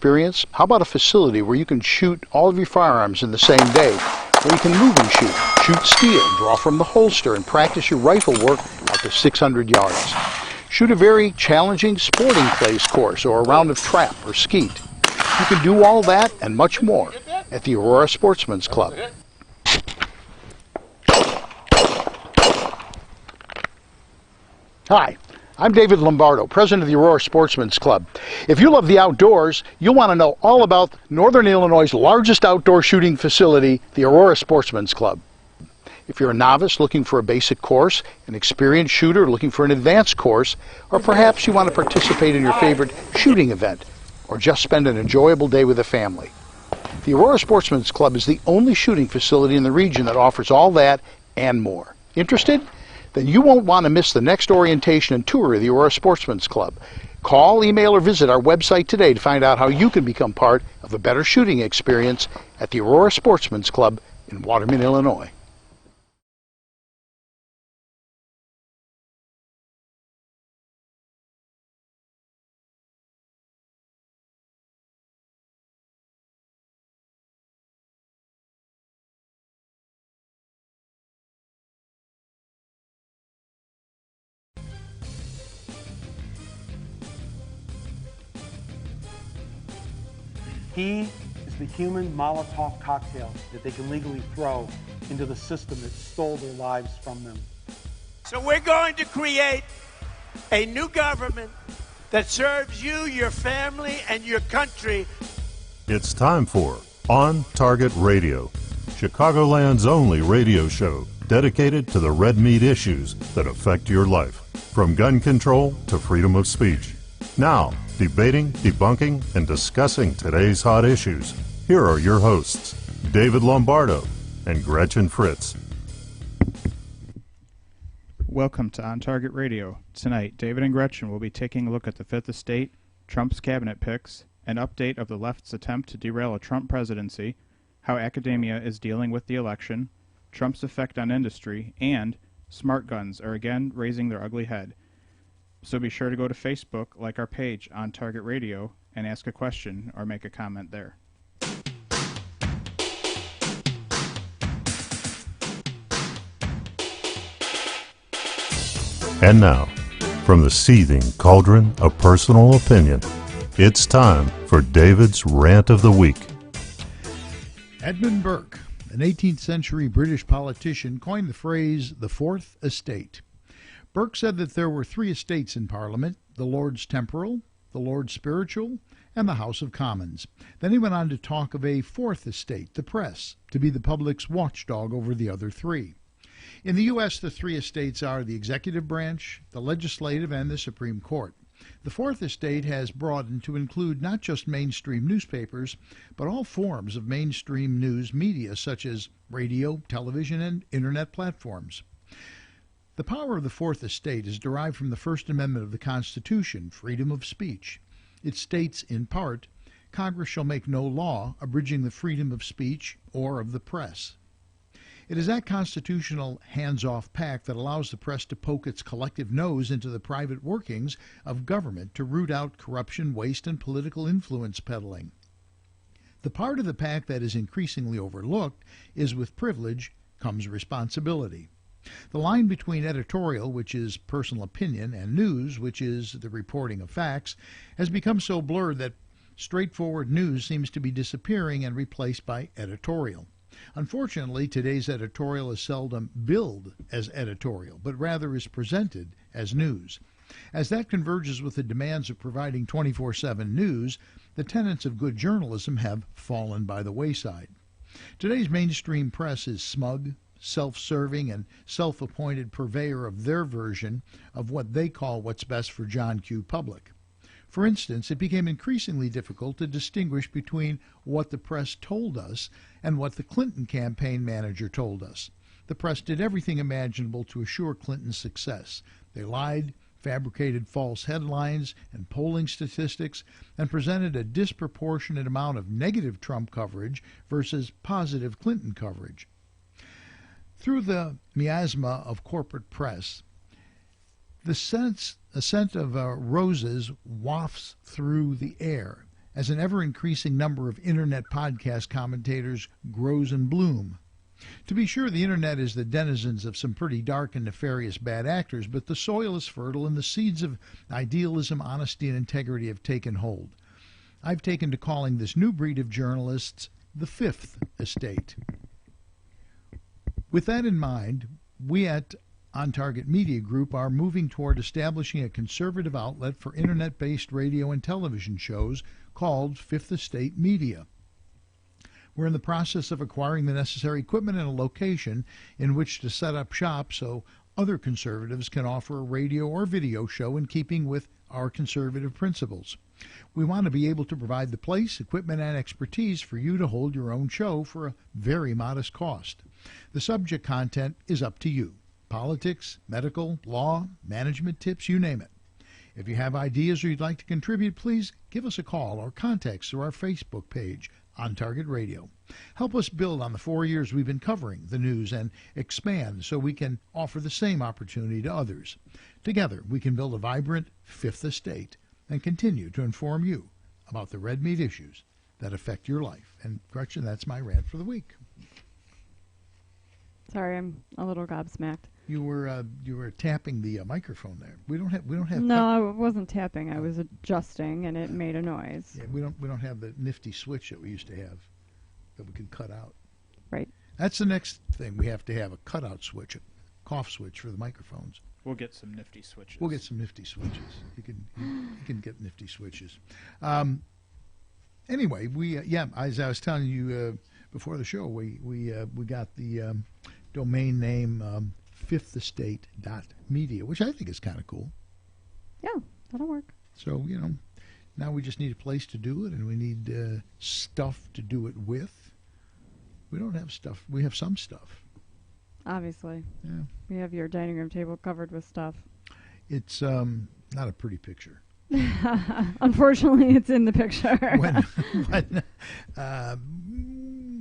experience? How about a facility where you can shoot all of your firearms in the same day? Where you can move and shoot steel, draw from the holster, and practice your rifle work out to 600 yards. Shoot a very challenging sporting clays course or a round of trap or skeet. You can do all that and much more at the Aurora Sportsman's Club. Hi, I'm David Lombardo, president of the Aurora Sportsman's Club. If you love the outdoors, you'll want to know all about Northern Illinois' largest outdoor shooting facility, the Aurora Sportsman's Club. If you're a novice looking for a basic course, an experienced shooter looking for an advanced course, or perhaps you want to participate in your favorite shooting event, or just spend an enjoyable day with a family, the Aurora Sportsman's Club is the only shooting facility in the region that offers all that and more. Interested? Then you won't want to miss the next orientation and tour of the Aurora Sportsman's Club. Call, email, or visit our website today to find out how you can become part of a better shooting experience at the Aurora Sportsman's Club in Waterman, Illinois. He is the human Molotov cocktail that they can legally throw into the system that stole their lives from them. So we're going to create a new government that serves you, your family, and your country. It's time for On Target Radio, Chicagoland's only radio show dedicated to the red meat issues that affect your life, from gun control to freedom of speech. Now, debating, debunking, and discussing today's hot issues, here are your hosts, David Lombardo and Gretchen Fritz. Welcome to On Target Radio. Tonight, David and Gretchen will be taking a look at the Fifth Estate, Trump's cabinet picks, an update of the left's attempt to derail a Trump presidency, how academia is dealing with the election, Trump's effect on industry, and smart guns are again raising their ugly head. So be sure to go to Facebook, like our page On Target Radio, and ask a question or make a comment there. And now, from the seething cauldron of personal opinion, it's time for David's Rant of the Week. Edmund Burke, an 18th century British politician, coined the phrase the Fourth Estate. Burke said that there were three estates in Parliament: the Lords Temporal, the Lords Spiritual, and the House of Commons. Then he went on to talk of a fourth estate, the press, to be the public's watchdog over the other three. In the U.S., the three estates are the executive branch, the legislative, and the Supreme Court. The fourth estate has broadened to include not just mainstream newspapers, but all forms of mainstream news media such as radio, television, and internet platforms. The power of the Fourth Estate is derived from the First Amendment of the Constitution, freedom of speech. It states, in part, Congress shall make no law abridging the freedom of speech or of the press. It is that constitutional hands-off pact that allows the press to poke its collective nose into the private workings of government to root out corruption, waste, and political influence peddling. The part of the pact that is increasingly overlooked is with privilege comes responsibility. The line between editorial, which is personal opinion, and news, which is the reporting of facts, has become so blurred that straightforward news seems to be disappearing and replaced by editorial. Unfortunately, today's editorial is seldom billed as editorial, but rather is presented as news. As that converges with the demands of providing 24/7 news, the tenets of good journalism have fallen by the wayside. Today's mainstream press is smug, self-serving, and self-appointed purveyor of their version of what they call what's best for John Q. Public. For instance, it became increasingly difficult to distinguish between what the press told us and what the Clinton campaign manager told us. The press did everything imaginable to assure Clinton's success. They lied, fabricated false headlines and polling statistics, and presented a disproportionate amount of negative Trump coverage versus positive Clinton coverage. Through the miasma of corporate press, a scent of roses wafts through the air as an ever-increasing number of Internet podcast commentators grows and bloom. To be sure, the Internet is the denizens of some pretty dark and nefarious bad actors, but the soil is fertile and the seeds of idealism, honesty, and integrity have taken hold. I've taken to calling this new breed of journalists the Fifth Estate. With that in mind, we at On Target Media Group are moving toward establishing a conservative outlet for Internet-based radio and television shows called Fifth Estate Media. We're in the process of acquiring the necessary equipment and a location in which to set up shop so other conservatives can offer a radio or video show in keeping with our conservative principles. We want to be able to provide the place, equipment, and expertise for you to hold your own show for a very modest cost. The subject content is up to you. Politics, medical, law, management tips, you name it. If you have ideas or you'd like to contribute, please give us a call or contact us through our Facebook page, On Target Radio. Help us build on the 4 years we've been covering the news and expand so we can offer the same opportunity to others. Together, we can build a vibrant Fifth Estate and continue to inform you about the red meat issues that affect your life. And Gretchen, that's my rant for the week. Sorry, I'm a little gobsmacked. You were tapping the microphone there. We don't have. No, I wasn't tapping. I was adjusting, and it made a noise. Yeah, we don't have the nifty switch that we used to have that we could cut out. Right. That's the next thing. We have to have a cutout switch, a cough switch for the microphones. We'll get some nifty switches. We'll get some nifty switches. You can get nifty switches. Anyway, as I was telling you before the show, we got the domain name fifthestate.media, which I think is kind of cool. Yeah, that'll work. So, now we just need a place to do it, and we need stuff to do it with. We don't have stuff. We have some stuff. Obviously. Yeah. We have your dining room table covered with stuff. It's not a pretty picture. Unfortunately, it's in the picture.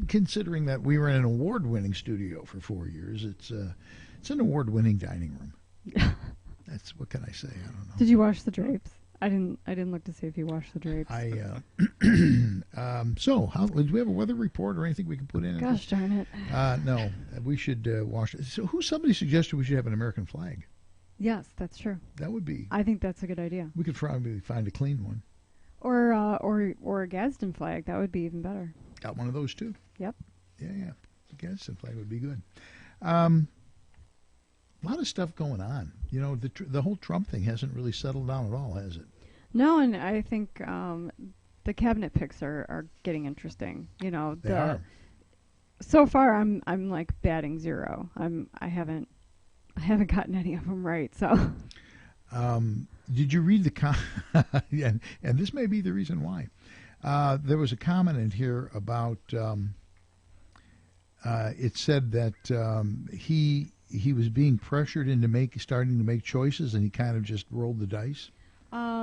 Considering that we were in an award-winning studio for 4 years, it's an award-winning dining room. That's what can I say? I don't know. Did you wash the drapes? I didn't look to see if you washed the drapes. So, do we have a weather report or anything we can put in? Gosh darn it! No, we should wash it. So, somebody suggested we should have an American flag. Yes, that's true. That would be. I think that's a good idea. We could probably find a clean one. Or a Gadsden flag. That would be even better. Got one of those too. Yep. Yeah. The Gadsden flag would be good. A lot of stuff going on. The whole Trump thing hasn't really settled down at all, has it? No, and I think the cabinet picks are getting interesting. They are. So far, I'm like batting zero. I haven't gotten any of them right. So. Did you read and this may be the reason why. There was a comment in here about it said that he was being pressured into starting to make choices, and he kind of just rolled the dice.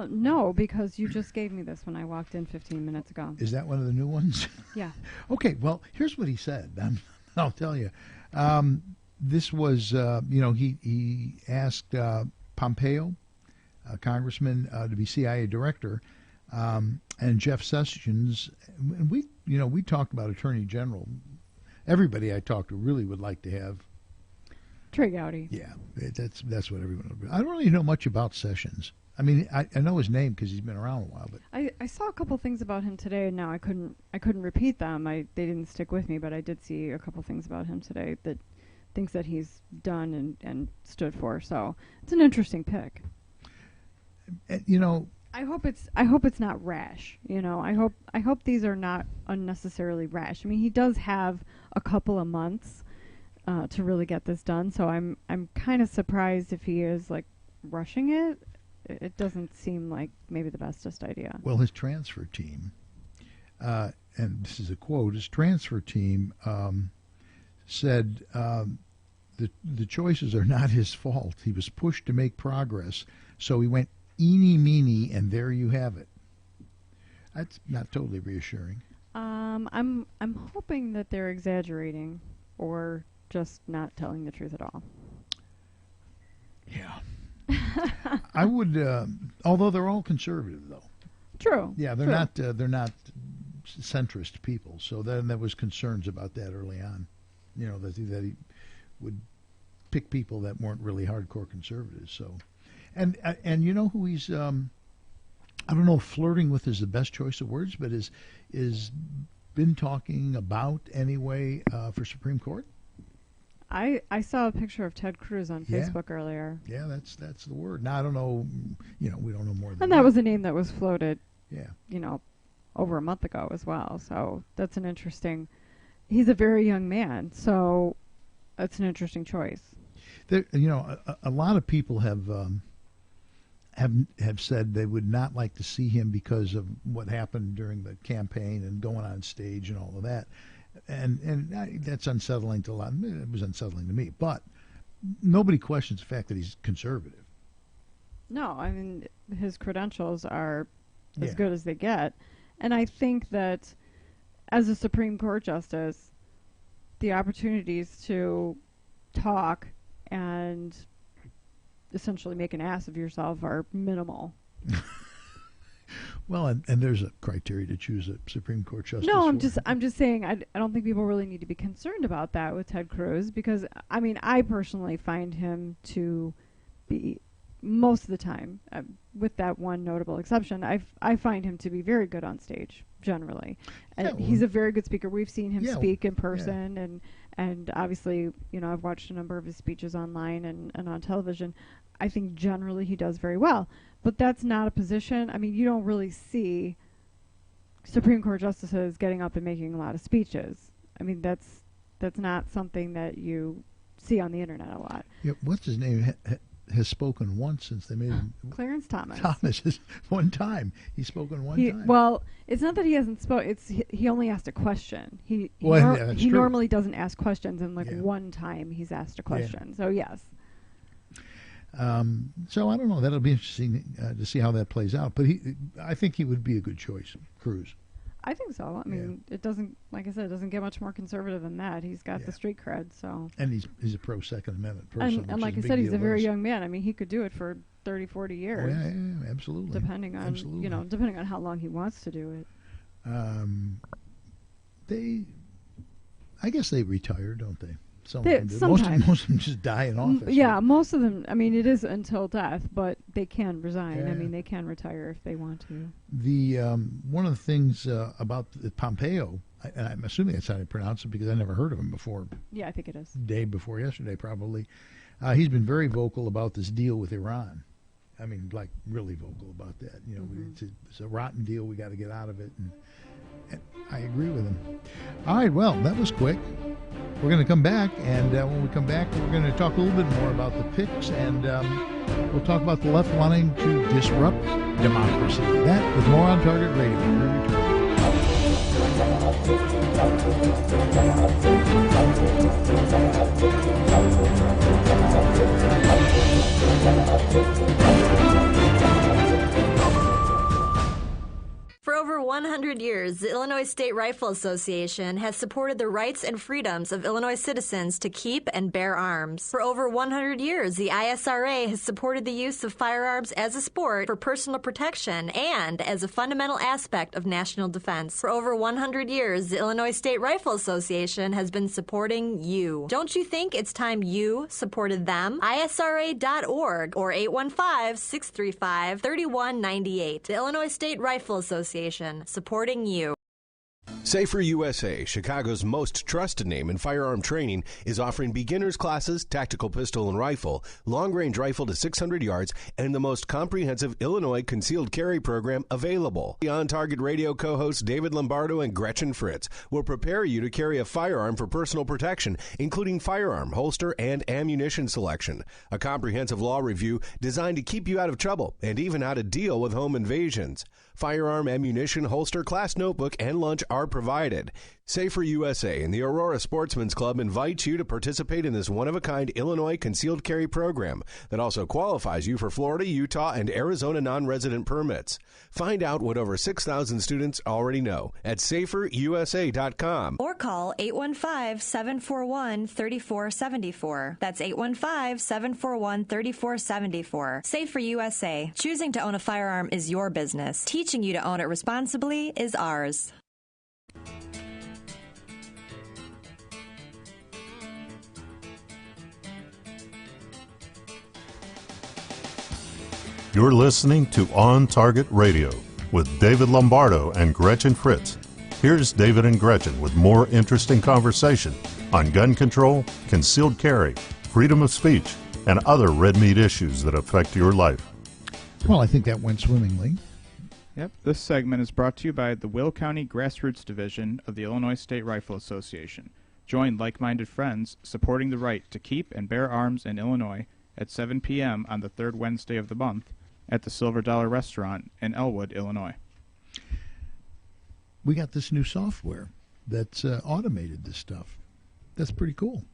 No, because you just gave me this when I walked in 15 minutes ago. Is that one of the new ones? Yeah. Okay, well, here's what he said. I'll tell you. This was, he asked Pompeo, a congressman, to be CIA director, and Jeff Sessions. And we talked about Attorney General. Everybody I talked to really would like to have Trey Gowdy. Yeah, that's what everyone would. I don't really know much about Sessions. I mean, I know his name because he's been around a while, but I saw a couple things about him today, and now I couldn't repeat them. They didn't stick with me, but I did see a couple things about him today, that things that he's done and stood for. So it's an interesting pick. I hope it's not rash. I hope these are not unnecessarily rash. I mean, he does have a couple of months to really get this done, so I'm kind of surprised if he is like rushing it. It doesn't seem like maybe the bestest idea. Well, his transfer team, and this is a quote, his transfer team said the choices are not his fault. He was pushed to make progress, so he went eeny meeny, and there you have it. That's not totally reassuring. I'm hoping that they're exaggerating or just not telling the truth at all. Yeah. I would, although they're all conservative, though. True. Yeah, they're true. not centrist people. So then there was concerns about that early on. You know, that he would pick people that weren't really hardcore conservatives. So, and you know who he's I don't know if flirting with is the best choice of words, but is been talking about anyway for Supreme Court. I saw a picture of Ted Cruz on Facebook earlier. Yeah, that's the word. Now I don't know. You know, we don't know more than And that was a name that was floated. Yeah. You know, over a month ago as well. So that's an interesting. He's a very young man, so that's an interesting choice. There, you know, a lot of people have said they would not like to see him because of what happened during the campaign and going on stage and all of that, and that's unsettling to a lot. It was unsettling to me, but nobody questions the fact that he's conservative. No, I mean his credentials are as good as they get, and I think that as a Supreme Court justice, the opportunities to talk and essentially make an ass of yourself are minimal. Well, and there's a criteria to choose a Supreme Court justice. No, I'm just saying I don't think people really need to be concerned about that with Ted Cruz, because I mean I personally find him to be most of the time, with that one notable exception, I find him to be very good on stage generally, and he's a very good speaker. We've seen him speak in person, and obviously, you know, I've watched a number of his speeches online and on television. I think generally he does very well, but that's not a position. I mean, you don't really see Supreme Court justices getting up and making a lot of speeches. I mean, that's not something that you see on the internet a lot. Yeah, what's his name? Has spoken once since they made him. Clarence Thomas. Thomas is one time. He's spoken one time. Well, it's not that he hasn't spoken. It's he only asked a question. He normally doesn't ask questions, and one time he's asked a question. So yes. So I don't know. That'll be interesting to see how that plays out. But I think he would be a good choice, Cruz. I think so. I mean, it doesn't, like I said, it doesn't get much more conservative than that. He's got the street cred, so. And he's a pro Second Amendment person. And like I said, he's a very young man. I mean, he could do it for 30, 40 years. Oh, yeah, absolutely. Depending on how long he wants to do it. I guess they retire, don't they? Sometimes. Most of them just die in office. Yeah, right? Most of them. I mean, it is until death, but they can resign. Yeah. I mean, they can retire if they want to. The one of the things about Pompeo, and I'm assuming that's how they pronounce it because I never heard of him before. Yeah, I think it is. Day before yesterday, probably. He's been very vocal about this deal with Iran. I mean, like really vocal about that. You know, it's a rotten deal. We got to get out of it. And I agree with him. All right, well, that was quick. We're going to come back, and when we come back, we're going to talk a little bit more about the picks, and we'll talk about the left wanting to disrupt democracy. That with more on Target Radio. We'll return. For over 100 years, the Illinois State Rifle Association has supported the rights and freedoms of Illinois citizens to keep and bear arms. For over 100 years, the ISRA has supported the use of firearms as a sport for personal protection and as a fundamental aspect of national defense. For over 100 years, the Illinois State Rifle Association has been supporting you. Don't you think it's time you supported them? ISRA.org or 815-635-3198. The Illinois State Rifle Association, supporting you. Safer USA, Chicago's most trusted name in firearm training, is offering beginners classes, tactical pistol and rifle, long-range rifle to 600 yards, and the most comprehensive Illinois concealed carry program available. The On Target Radio co-hosts David Lombardo and Gretchen Fritz will prepare you to carry a firearm for personal protection, including firearm, holster, and ammunition selection. A comprehensive law review designed to keep you out of trouble and even how to deal with home invasions. Firearm, ammunition, holster, class notebook, and lunch are provided. Safer USA and the Aurora Sportsman's Club invite you to participate in this one-of-a-kind Illinois concealed carry program that also qualifies you for Florida, Utah, and Arizona non-resident permits. Find out what over 6,000 students already know at saferusa.com. Or call 815-741-3474. That's 815-741-3474. Safer USA. Choosing to own a firearm is your business. Teach teaching you to own it responsibly is ours. You're listening to On Target Radio with David Lombardo and Gretchen Fritz. Here's David and Gretchen with more interesting conversation on gun control, concealed carry, freedom of speech, and other red meat issues that affect your life. Well, I think that went swimmingly. Yep, this segment is brought to you by the Will County Grassroots Division of the Illinois State Rifle Association. Join like-minded friends supporting the right to keep and bear arms in Illinois at 7 p.m. on the third Wednesday of the month at the Silver Dollar Restaurant in Elwood, Illinois. We got this new software that's automated this stuff. That's pretty cool.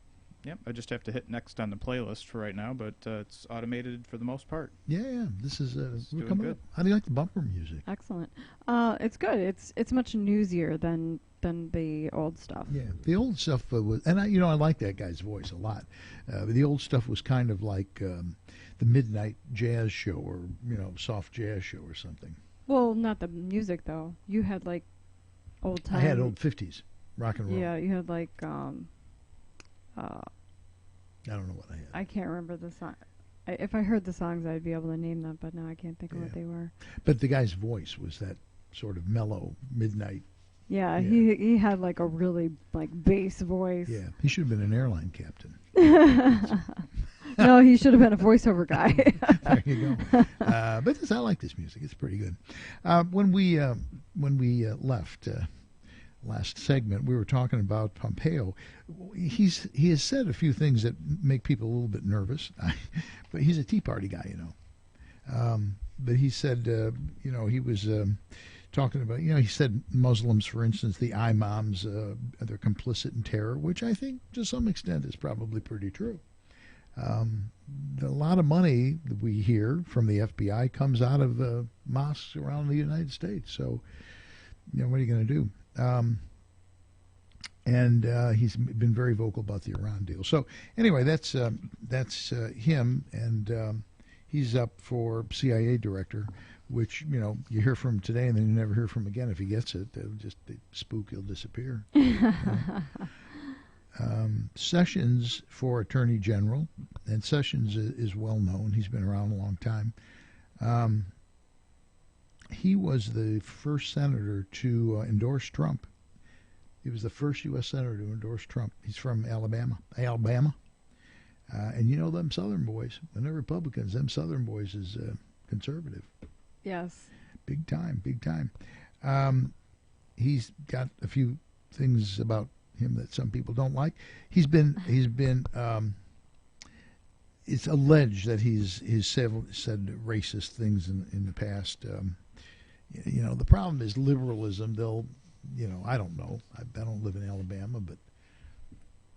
Yep, I just have to hit next on the playlist for right now, but it's automated for the most part. Yeah. This is we're doing coming good. up. How do you like the bumper music? Excellent. It's good. It's much newsier than the old stuff. Yeah, the old stuff was, and I like that guy's voice a lot. The old stuff was kind of like the midnight jazz show, or soft jazz show or something. Well, not the music though. You had like old time. I had old 50s rock and roll. Yeah, you had like I don't know what I had. I can't remember the song. If I heard the songs, I'd be able to name them, but now I can't think of what they were. But the guy's voice was that sort of mellow midnight. Yeah, he had like a really like bass voice. Yeah, he should have been an airline captain. No, he should have been a voiceover guy. There you go. But I like this music. It's pretty good. When we left last segment, we were talking about Pompeo. He has said a few things that make people a little bit nervous. But he's a Tea Party guy, But he said, he was talking about, he said Muslims, for instance, the imams, they're complicit in terror, which I think to some extent is probably pretty true. A lot of money that we hear from the FBI comes out of mosques around the United States. So, what are you going to do? And he's been very vocal about the Iran deal. So anyway, that's him, and he's up for CIA director, which you hear from him today, and then you never hear from him again. If he gets it, they spook, he'll disappear. Sessions for Attorney General, and Sessions is well known. He's been around a long time. He was the first senator to endorse Trump. He was the first U.S. senator to endorse Trump. He's from Alabama. And them Southern boys, when they're Republicans, them Southern boys is conservative. Yes. Big time. He's got a few things about him that some people don't like. He's been it's alleged that he's said racist things in the past. The problem is liberalism. They'll, I don't know. I don't live in Alabama, but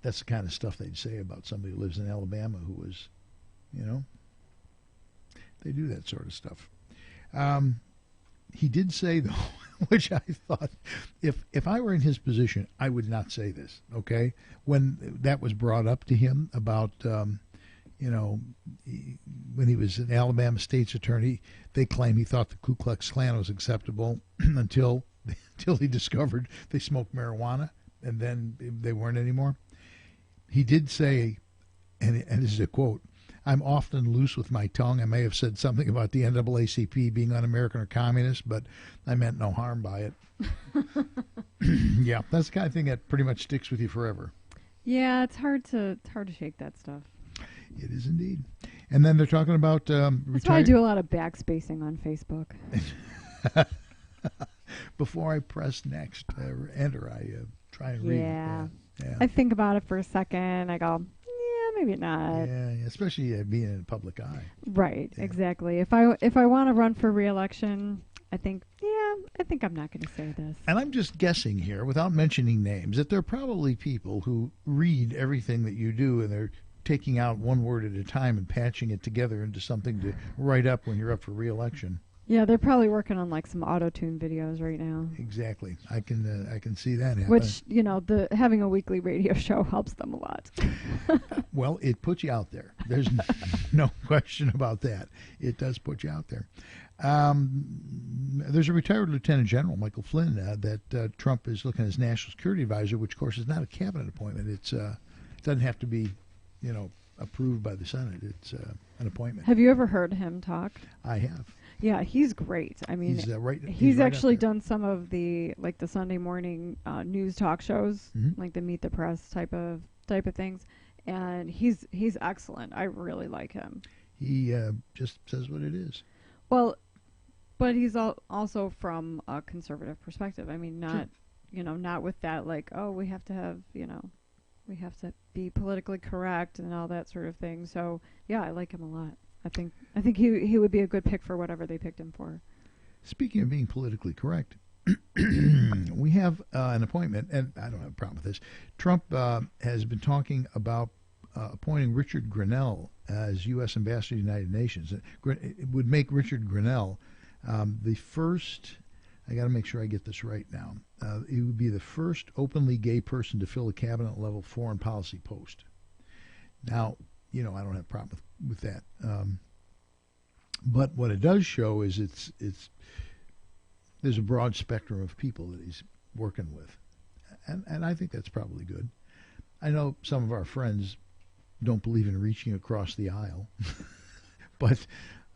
that's the kind of stuff they'd say about somebody who lives in Alabama who was, they do that sort of stuff. He did say, though, which I thought, if I were in his position, I would not say this, okay? When that was brought up to him about, when he was an Alabama state's attorney, they claim he thought the Ku Klux Klan was acceptable until he discovered they smoked marijuana, and then they weren't anymore. He did say, and this is a quote, "I'm often loose with my tongue. I may have said something about the NAACP being un-American or communist, but I meant no harm by it." Yeah, that's the kind of thing that pretty much sticks with you forever. Yeah, it's hard to shake that stuff. It is indeed. And then they're talking about That's why I do a lot of backspacing on Facebook. Before I press next enter, I try and read. Yeah. Yeah. I think about it for a second. I go, maybe not. Yeah, especially being in the public eye. Right, Yeah. exactly. If I want to run for re-election, I think I'm not going to say this. And I'm just guessing here, without mentioning names, that there are probably people who read everything that you do, and they're taking out one word at a time and patching it together into something to write up when you're up for re-election. Yeah, they're probably working on like some auto-tune videos right now. Exactly. I can see that happen. Which, having a weekly radio show helps them a lot. Well, it puts you out there. There's no question about that. It does put you out there. There's a retired Lieutenant General, Michael Flynn, that Trump is looking at as National Security Advisor, which, of course, is not a cabinet appointment. It doesn't have to be, approved by the Senate. It's an appointment. Have you ever heard him talk? I have. Yeah, he's great. I mean, he's right actually up there. done some of the Sunday morning news talk shows, like the Meet the Press type of things, and he's excellent. I really like him. He just says what it is. Well, but he's also from a conservative perspective. I mean, not with that we have to have we have to be politically correct and all that sort of thing. So yeah, I like him a lot. I think he would be a good pick for whatever they picked him for. Speaking of being politically correct, we have an appointment, and I don't have a problem with this. Trump has been talking about appointing Richard Grenell as U.S. Ambassador to the United Nations. It would make Richard Grenell the first, I got to make sure I get this right now, he would be the first openly gay person to fill a cabinet-level foreign policy post. Now, I don't have a problem with that. But what it does show is there's a broad spectrum of people that he's working with. And I think that's probably good. I know some of our friends don't believe in reaching across the aisle, but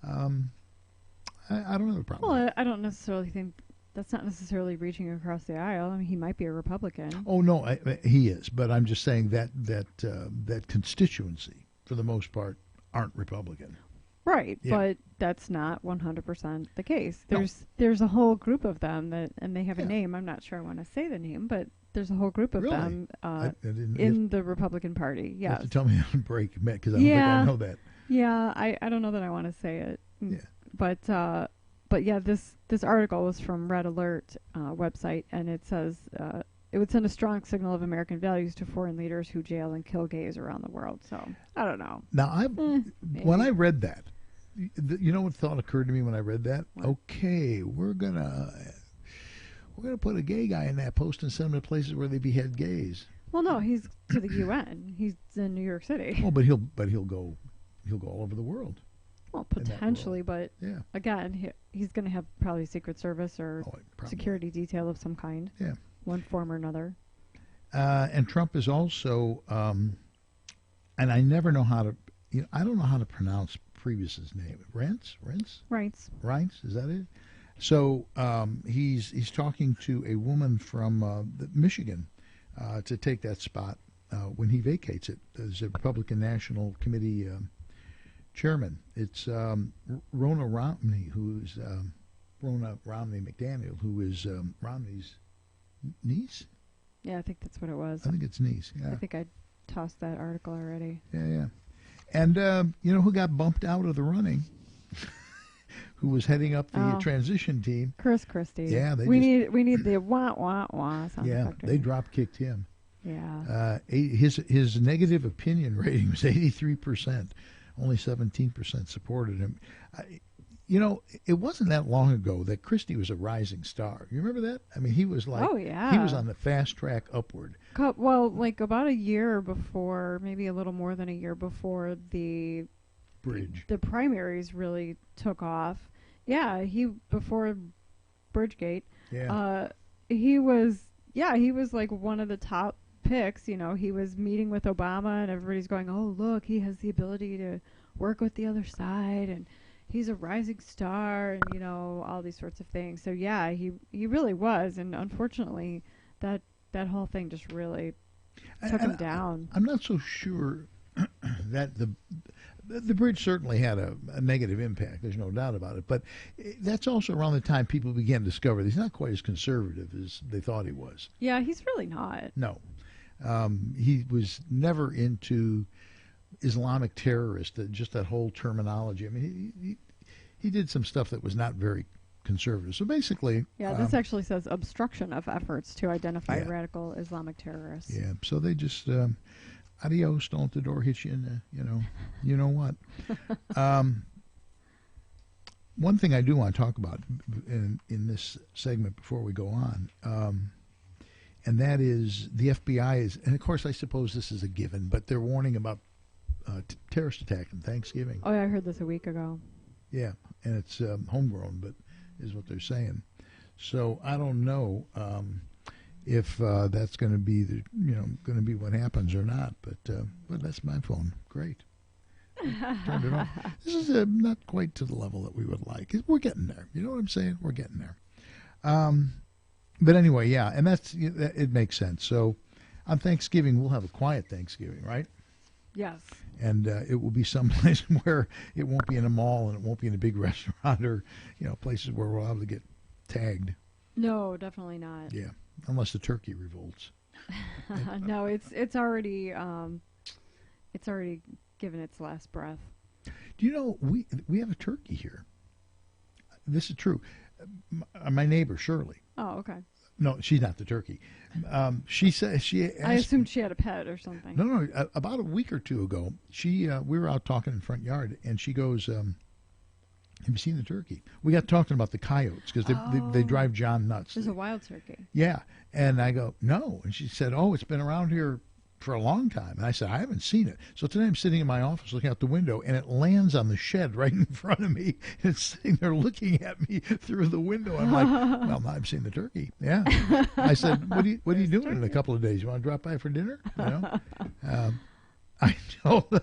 I don't have a problem. Well, I don't necessarily think that's not necessarily reaching across the aisle. I mean, he might be a Republican. Oh no, he is. But I'm just saying that constituency, for the most part, aren't Republican. Right, Yeah. but that's not 100% the case. There's a whole group of them and they have a name. I'm not sure I want to say the name, but there's a whole group of Really? them in the Republican Party. You have Yes. to tell me on break, because I don't think I know that. Yeah, I don't know that I want to say it. Yeah. But yeah, this article was from Red Alert website, and it says it would send a strong signal of American values to foreign leaders who jail and kill gays around the world. So I don't know. Now, when I read that, you know what thought occurred to me when I read that? What? Okay, we're gonna put a gay guy in that post and send him to places where they behead gays. Well, no, he's to the UN. He's in New York City. Oh, but he'll go all over the world. Well, potentially, but Yeah. again, he's going to have probably Secret Service or Probably. security detail of some kind. Yeah. One form or another. And Trump is also, and I never know how to, I don't know how to pronounce Priebus's name. Reince? Right. Reince, is that it? So he's talking to a woman from Michigan to take that spot when he vacates it as a Republican National Committee chairman. It's Rona Romney, who's Rona Romney McDaniel, who is Romney's niece. Yeah, I think that's what it was. I think it's niece. Yeah. I think I tossed that article already. Yeah. And you know who got bumped out of the running? Who was heading up the transition team? Chris Christie. Yeah, we need the wah wah wah sound effect. They drop kicked him. Yeah. His negative opinion rating was 83%. Only 17% supported him. It wasn't that long ago that Christie was a rising star. You remember that? I mean, he was like, oh yeah, he was on the fast track upward. Well, like about a year before, maybe a little more than a year before the primaries really took off. Yeah, before Bridgegate. Yeah. He was like one of the top picks. He was meeting with Obama, and everybody's going, "Oh, look, he has the ability to work with the other side, and he's a rising star," and all these sorts of things. So yeah, he really was, and unfortunately, that whole thing just really took him down. I'm not so sure that the bridge certainly had a negative impact. There's no doubt about it. But that's also around the time people began to discover that he's not quite as conservative as they thought he was. Yeah, he's really not. No. He was never into Islamic terrorist, just that whole terminology. I mean, he did some stuff that was not very conservative. So basically... Yeah, this actually says obstruction of efforts to identify radical Islamic terrorists. Yeah, so they just... adios, don't let the door hit you in you know what. One thing I do want to talk about in this segment before we go on, and that is the FBI is, and of course I suppose this is a given, but they're warning about terrorist attack on Thanksgiving. Oh, yeah, I heard this a week ago. Yeah, and it's homegrown, but is what they're saying. So I don't know if that's going to be going to be what happens or not. But that's my phone. Great. Turned it off. This is not quite to the level that we would like. We're getting there. You know what I'm saying? We're getting there. But anyway, yeah, and it makes sense. So on Thanksgiving, we'll have a quiet Thanksgiving, right? Yes. And it will be someplace where it won't be in a mall and it won't be in a big restaurant or places where we'll have to get tagged. No, definitely not. Yeah, unless the turkey revolts. No, it's already given its last breath. Do you know we have a turkey here? This is true. My neighbor Shirley. Oh, okay. No, she's not the turkey. She said I assumed she had a pet or something. No. About a week or two ago, we were out talking in the front yard, and she goes, "Have you seen the turkey?" We got talking about the coyotes because they drive John nuts. There's a wild turkey. Yeah, and I go, "No," and she said, "Oh, it's been around here for a long time." And I said, "I haven't seen it." So today I'm sitting in my office looking out the window, and it lands on the shed right in front of me. And it's sitting there looking at me through the window. I'm like, "Well, now I've seen the turkey." Yeah. I said, "What are you doing in a couple of days? You want to drop by for dinner?" I told.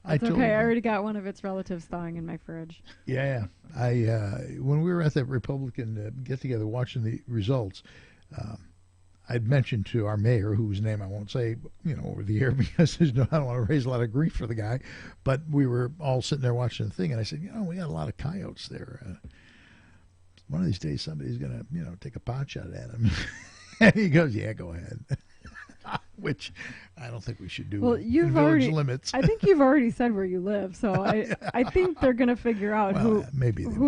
Okay. I already got one of its relatives thawing in my fridge. Yeah. When we were at that Republican get together watching the results. I'd mentioned to our mayor, whose name I won't say, over the air because I don't want to raise a lot of grief for the guy, but we were all sitting there watching the thing, and I said, we got a lot of coyotes there. One of these days, somebody's going to, take a pot shot at him. And he goes, "Yeah, go ahead." Which I don't think we should do. Well, in village limits. I think you've already said where you live, so I think they're going to figure out who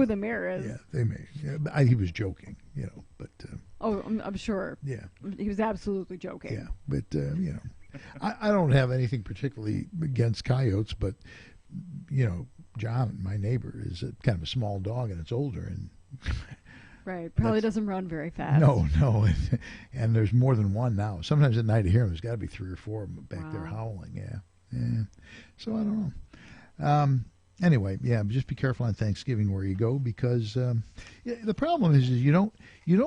the mayor is. Yeah, they may. Yeah, he was joking, but. I'm sure. Yeah. He was absolutely joking. Yeah, but I don't have anything particularly against coyotes, but John, my neighbor, is kind of a small dog and it's older and. Right, probably doesn't run very fast. No, and there's more than one now. Sometimes at night I hear them. There's got to be 3 or 4 of them back there howling. Yeah. So I don't know. Anyway, yeah, just be careful on Thanksgiving where you go because the problem is you don't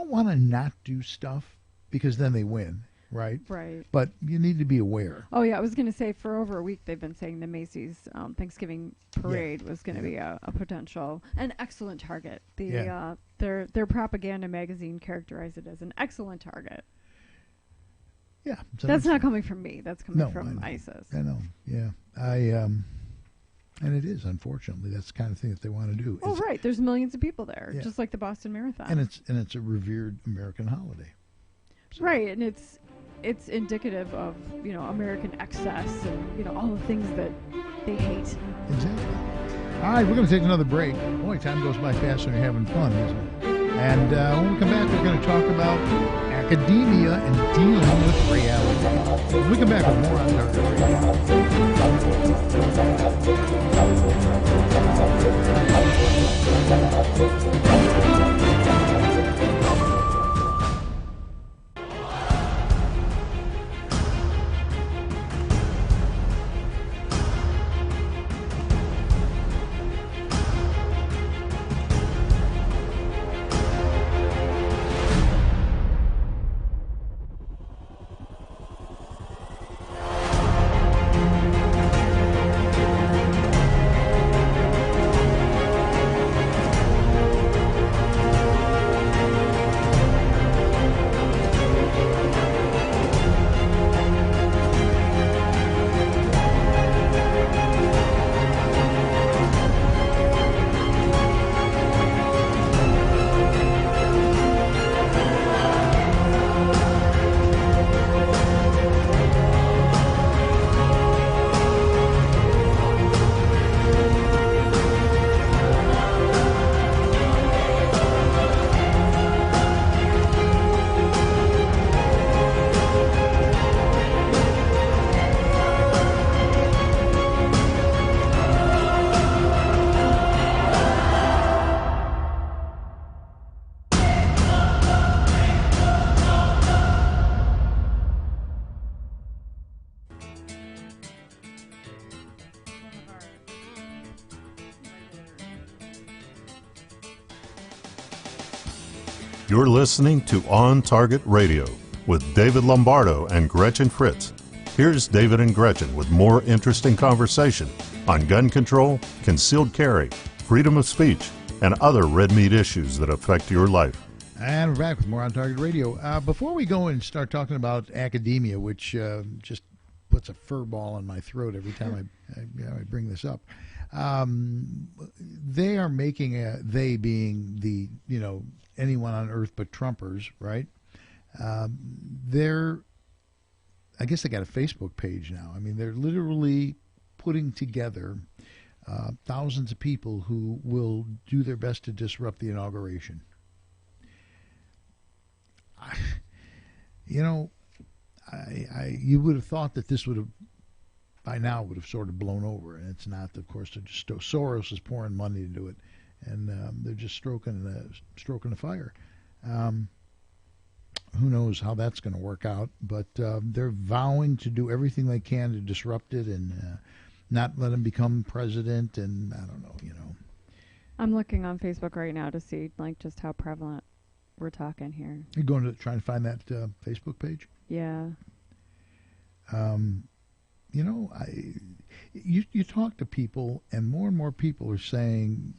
want to not do stuff because then they win, right? Right. But you need to be aware. Oh yeah, I was going to say for over a week they've been saying the Macy's Thanksgiving parade was going to be a potential, an excellent target. Their propaganda magazine characterized it as an excellent target. Yeah, that's not coming from me. That's coming from ISIS. I know. Yeah, and it is, unfortunately, that's the kind of thing that they want to do. Oh, right. There's millions of people there, just like the Boston Marathon. And it's a revered American holiday. So. Right, and it's indicative of American excess and all the things that they hate. Exactly. All right, we're going to take another break. Boy, time goes by fast when you're having fun, isn't it? And when we come back, we're going to talk about academia and dealing with reality. When we come back with more on You're listening to On Target Radio with David Lombardo and Gretchen Fritz. Here's David and Gretchen with more interesting conversation on gun control, concealed carry, freedom of speech, and other red meat issues that affect your life. And we're back with more On Target Radio. Before we go and start talking about academia, which just puts a fur ball in my throat every time I bring this up, they are making they being the, anyone on earth but Trumpers, right? I guess they got a Facebook page now. I mean, they're literally putting together thousands of people who will do their best to disrupt the inauguration. You would have thought that this would have, by now, would have sort of blown over, and it's not. Of course, they're just Soros is pouring money into it, and they're just stroking the fire. Who knows how that's going to work out? But they're vowing to do everything they can to disrupt it and not let him become president. And I don't know, I'm looking on Facebook right now to see just how prevalent we're talking here. You're going to try and find that Facebook page? Yeah. You talk to people, and more people are saying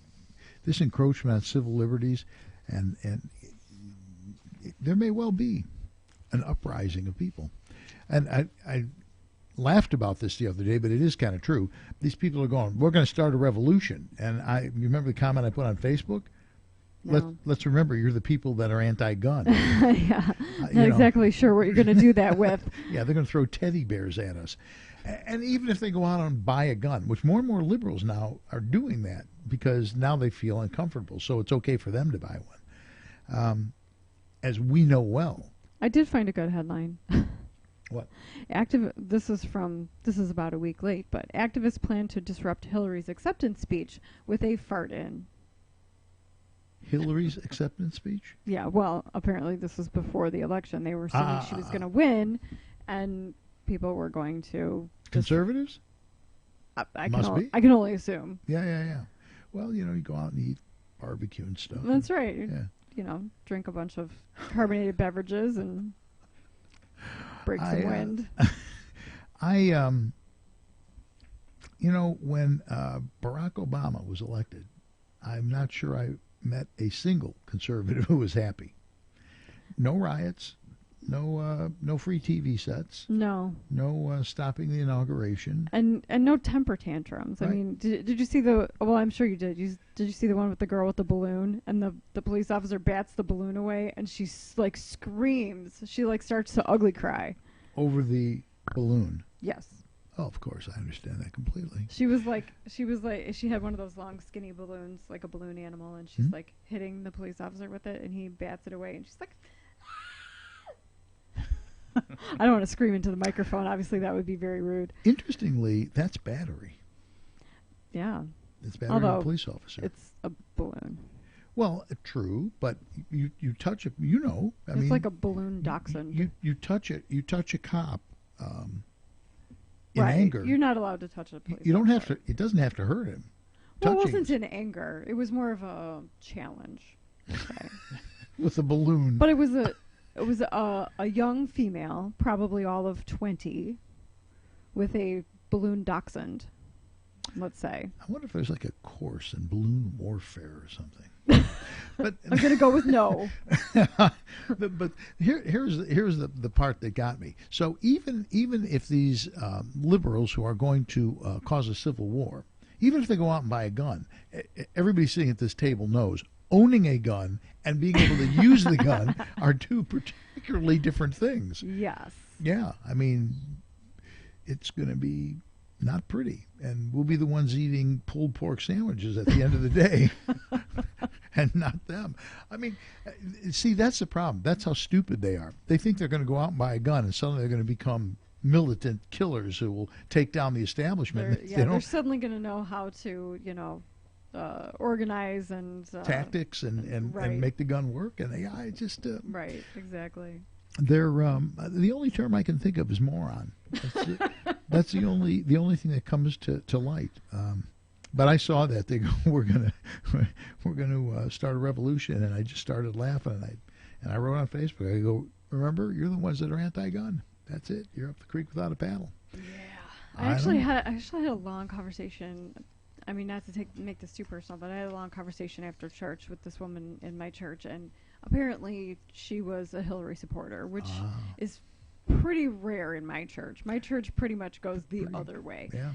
this encroachment on civil liberties, and there may well be an uprising of people. And I laughed about this the other day, but it is kind of true. These people are going, we're going to start a revolution. And you remember the comment I put on Facebook? No. Let's remember, you're the people that are anti-gun. Yeah, not exactly sure what you're going to do that with. Yeah, they're going to throw teddy bears at us. And even if they go out and buy a gun, which more and more liberals now are doing that because now they feel uncomfortable, so it's okay for them to buy one. As we know well. I did find a good headline. What? This is about a week late, but activists plan to disrupt Hillary's acceptance speech with a fart in. Hillary's acceptance speech? Yeah, well, apparently this was before the election. They were saying she was going to win, and people were going to... Conservatives? I can only assume. Yeah. Well, you go out and eat barbecue and stuff. That's right. Yeah. Drink a bunch of carbonated beverages and break some wind. When Barack Obama was elected, I'm not sure I met a single conservative who was happy. No riots, no free TV sets, no stopping the inauguration, and no temper tantrums. Right. I mean, did you see well, I'm sure you did. Did you see the one with the girl with the balloon and the police officer bats the balloon away and she screams. She starts to ugly cry over the balloon. Yes. Oh, of course, I understand that completely. She had one of those long, skinny balloons, like a balloon animal, and she's hitting the police officer with it, and he bats it away, and she's like, ah! I don't want to scream into the microphone. Obviously, that would be very rude. Interestingly, that's battery. Yeah. It's battery of a police officer. It's a balloon. Well, true, but you touch it, it's like a balloon dachshund. You touch it, you touch a cop. In right. anger, you're not allowed to touch a police. You don't have to. It doesn't have to hurt him. Well, it wasn't in anger. It was more of a challenge. Okay. With a balloon. But it was a young female, probably all of 20, with a balloon dachshund. Let's say. I wonder if there's a course in balloon warfare or something. But I'm going to go with no. but here's the part that got me. So even if these liberals who are going to cause a civil war, even if they go out and buy a gun, everybody sitting at this table knows owning a gun and being able to use the gun are two particularly different things. Yes. Yeah, I mean, it's going to be not pretty, and we'll be the ones eating pulled pork sandwiches at the end of the day. And not them. I mean, see, that's the problem. That's how stupid they are. They think they're going to go out and buy a gun, and suddenly they're going to become militant killers who will take down the establishment. They're suddenly going to know how to, organize and tactics and make the gun work. And AI just right, exactly. They're the only term I can think of is moron. That's the only thing that comes to light. But I saw that they go, we're gonna start a revolution, and I just started laughing, and And I wrote on Facebook, I go, remember, you're the ones that are anti-gun. That's it. You're up the creek without a paddle. Yeah. I actually had a long conversation. I mean, not to make this too personal, but I had a long conversation after church with this woman in my church, and apparently she was a Hillary supporter, which is pretty rare in my church. My church pretty much goes the other way. Yeah.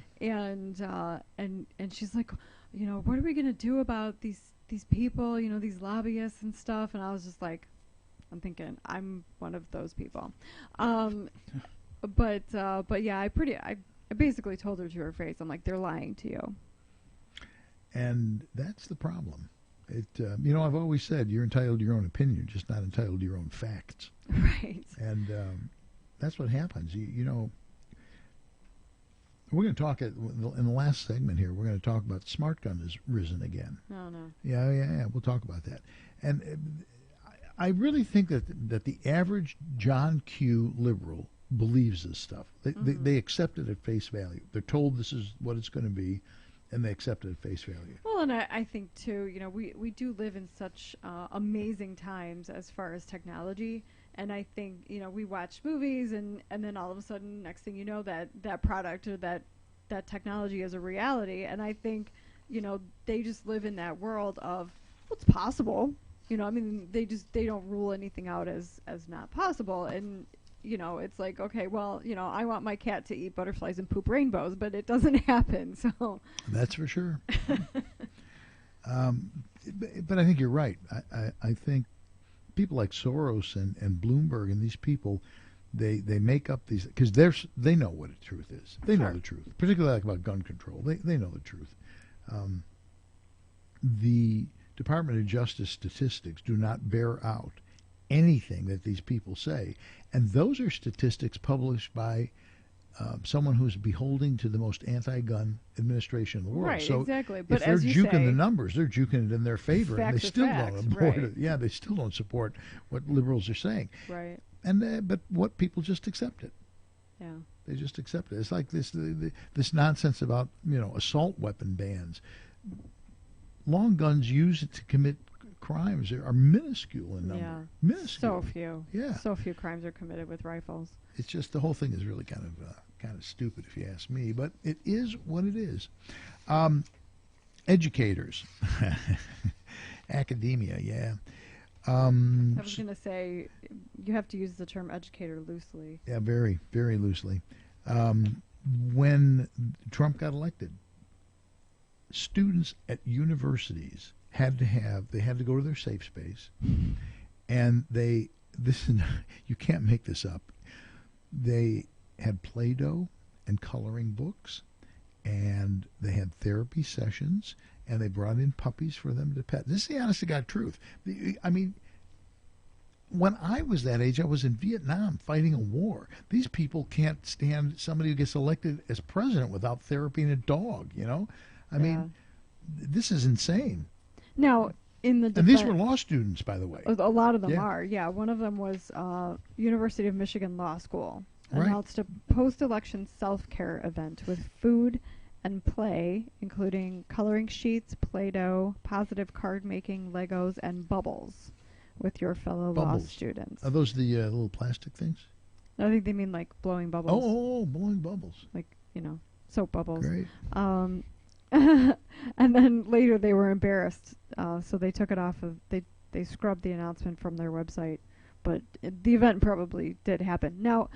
And she's like, you know, what are we going to do about these people, you know, these lobbyists and stuff? And I was just like, I'm thinking I'm one of those people. But yeah, I basically told her to her face, I'm like, they're lying to you. And that's the problem. You know, I've always said you're entitled to your own opinion, you're just not entitled to your own facts. Right. And that's what happens. You know, we're going to talk in the last segment here. We're going to talk about smart gun has risen again. Oh no. Yeah. We'll talk about that. And I really think that the average John Q. liberal believes this stuff. They accept it at face value. They're told this is what it's going to be, and they accept it at face value. Well, and I think too, you know, we do live in such amazing times as far as technology, and I think, you know, we watch movies and then all of a sudden, next thing you know, that product or that technology is a reality, and I think, you know, they just live in that world of what's possible. You know, I mean, they don't rule anything out as not possible, and you know, it's like, okay, well, you know, I want my cat to eat butterflies and poop rainbows, but it doesn't happen. So that's for sure. But I think you're right. I think people like Soros and Bloomberg and these people, they make up these because they know what the truth is. They know the truth, particularly like about gun control. They know the truth. The Department of Justice statistics do not bear out anything that these people say, and those are statistics published by someone who's beholding to the most anti-gun administration in the world. Right, so exactly. But if they're as you juking say, the numbers, they're juking it in their favor, and they still don't support it. Right. Yeah, they still don't support what liberals are saying. Right. And but what people just accept it. Yeah. They just accept it. It's like this nonsense about, you know, assault weapon bans. Long guns used to commit crimes are minuscule in number. Yeah. Minuscule. So few. Yeah. So few crimes are committed with rifles. It's just the whole thing is really kind of stupid if you ask me, but it is what it is. Educators, academia, yeah. I was going to say you have to use the term educator loosely. Yeah, very, very loosely. When Trump got elected, students at universities had to go to their safe space, and you can't make this up. They had Play-Doh and coloring books, and they had therapy sessions, and they brought in puppies for them to pet. This is the honest to God truth. I mean, when I was that age, I was in Vietnam fighting a war. These people can't stand somebody who gets elected as president without therapy and a dog, you know? I mean, this is insane. Now, in the and these were law students, by the way. A lot of them are, yeah. One of them was University of Michigan Law School. Announced a post-election self-care event with food and play, including coloring sheets, Play-Doh, positive card-making, Legos, and bubbles with your fellow law students. Are those the little plastic things? I think they mean like blowing bubbles. Oh, blowing bubbles. Like, you know, soap bubbles. Great. And then later they were embarrassed, so they took it off of, they scrubbed the announcement from their website, but the event probably did happen. Now,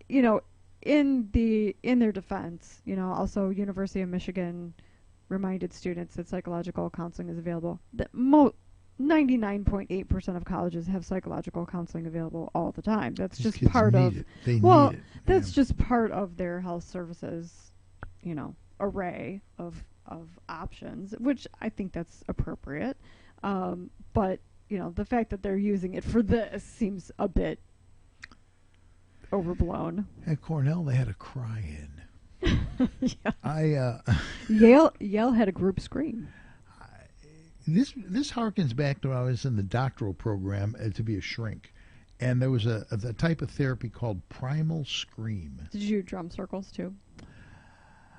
you know, in their defense, you know, also University of Michigan reminded students that psychological counseling is available. That 99.8% of colleges have psychological counseling available all the time. That's just part of that's just part of their health services, you know, array of options, which I think that's appropriate. But, you know, the fact that they're using it for this seems a bit overblown. At Cornell, they had a cry-in. Yeah. Yale had a group scream. This harkens back to when I was in the doctoral program to be a shrink, and there was a type of therapy called primal scream. Did you do drum circles too?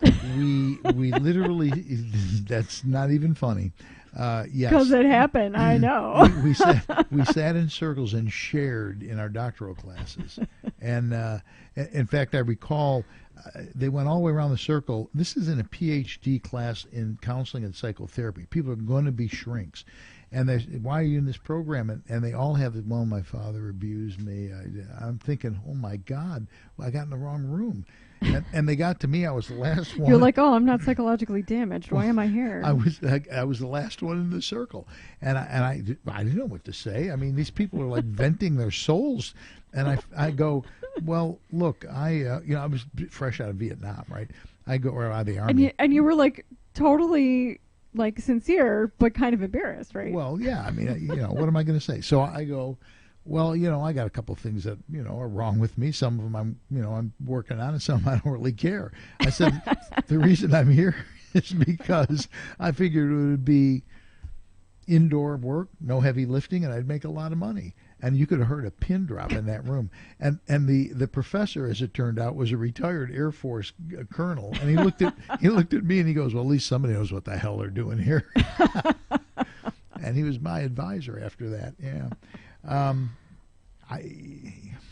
we literally, that's not even funny. Yes, because it happened. I know. we sat in circles and shared in our doctoral classes, and in fact, I recall they went all the way around the circle. This is in a PhD class in counseling and psychotherapy. People are going to be shrinks. And they said, why are you in this program? And they all have, well, my father abused me. I'm thinking, oh, my God, I got in the wrong room. And they got to me. I was the last one. You're like, oh, I'm not psychologically damaged. Why am I here? I was the last one in the circle. And I didn't know what to say. I mean, these people are like venting their souls. And I go, well, look, I was fresh out of Vietnam, right? Or out of the Army. And you were like totally like sincere, but kind of embarrassed, right? Well, yeah. I mean, what am I going to say? So I go, well, I got a couple of things that, are wrong with me. Some of them I'm working on, and some I don't really care. I said, the reason I'm here is because I figured it would be indoor work, no heavy lifting, and I'd make a lot of money. And you could have heard a pin drop in that room. And the professor, as it turned out, was a retired Air Force colonel. And he looked at me and he goes, well, at least somebody knows what the hell they're doing here. And he was my advisor after that. Yeah.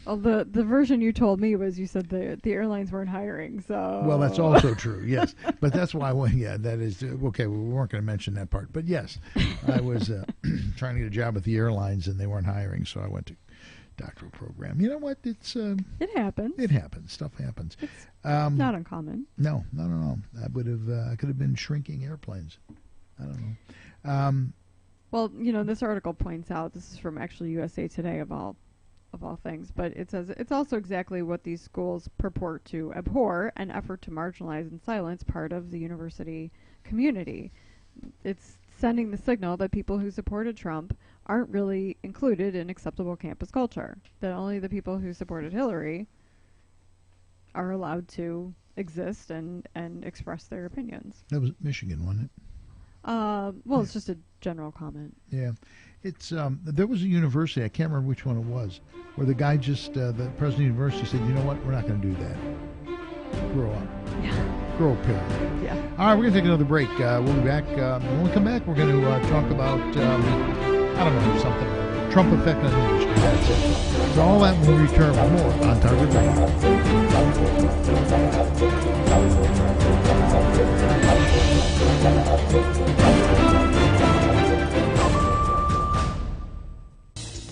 Well, the version you told me was you said the airlines weren't hiring. So well, that's also true. Yes, but that's why. That is okay. Well, we weren't going to mention that part, but yes, I was trying to get a job with the airlines and they weren't hiring, so I went to doctoral program. You know what? It's it happens. It happens. Stuff happens. It's not uncommon. No. I could have been shrinking airplanes. I don't know. Well, this article points out, this is from actually USA Today of all things, but it says it's also exactly what these schools purport to abhor, an effort to marginalize and silence part of the university community. It's sending the signal that people who supported Trump aren't really included in acceptable campus culture, that only the people who supported Hillary are allowed to exist and express their opinions. That was Michigan, wasn't it? Well, it's just a general comment. Yeah. It's there was a university, I can't remember which one it was, where the guy just, the president of the university said, you know what, we're not going to do that. Grow up. Yeah. Grow a pair. Yeah. All right, we're going to take another break. We'll be back. When we come back, we're going to talk about, I don't know, something. Trump effect on the industry. That's it. So all that when we return with more on Target